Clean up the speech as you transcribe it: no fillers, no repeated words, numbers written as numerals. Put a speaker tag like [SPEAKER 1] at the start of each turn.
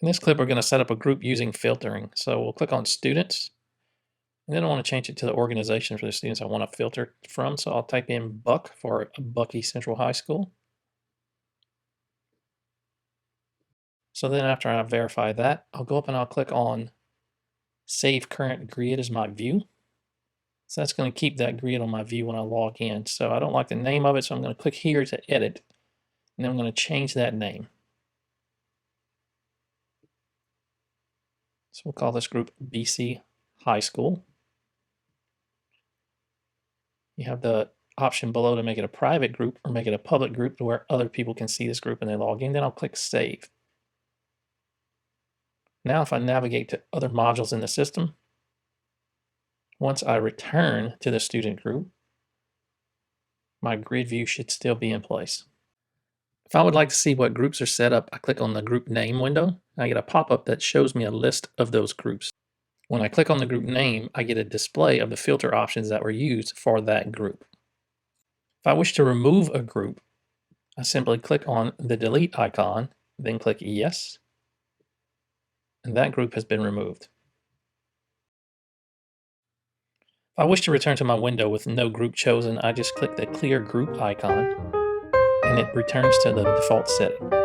[SPEAKER 1] In this clip, we're going to set up a group using filtering. So we'll click on students, and then I want to change it to the organization for the students I want to filter from. So I'll type in Buck for Bucky Central High School. So then after I verify that, I'll go up and I'll click on Save Current Grid as my view. So that's going to keep that grid on my view when I log in. So I don't like the name of it, so I'm going to click here to edit, and then I'm going to change that name. So we'll call this group BC High School. You have the option below to make it a private group or make it a public group to where other people can see this group and they log in. Then I'll click Save. Now if I navigate to other modules in the system, once I return to the student group, my grid view should still be in place. If I would like to see what groups are set up, I click on the group name window. I get a pop-up that shows me a list of those groups. When I click on the group name, I get a display of the filter options that were used for that group. If I wish to remove a group, I simply click on the delete icon, then click yes, and that group has been removed. If I wish to return to my window with no group chosen, I just click the clear group icon, and it returns to the default setting.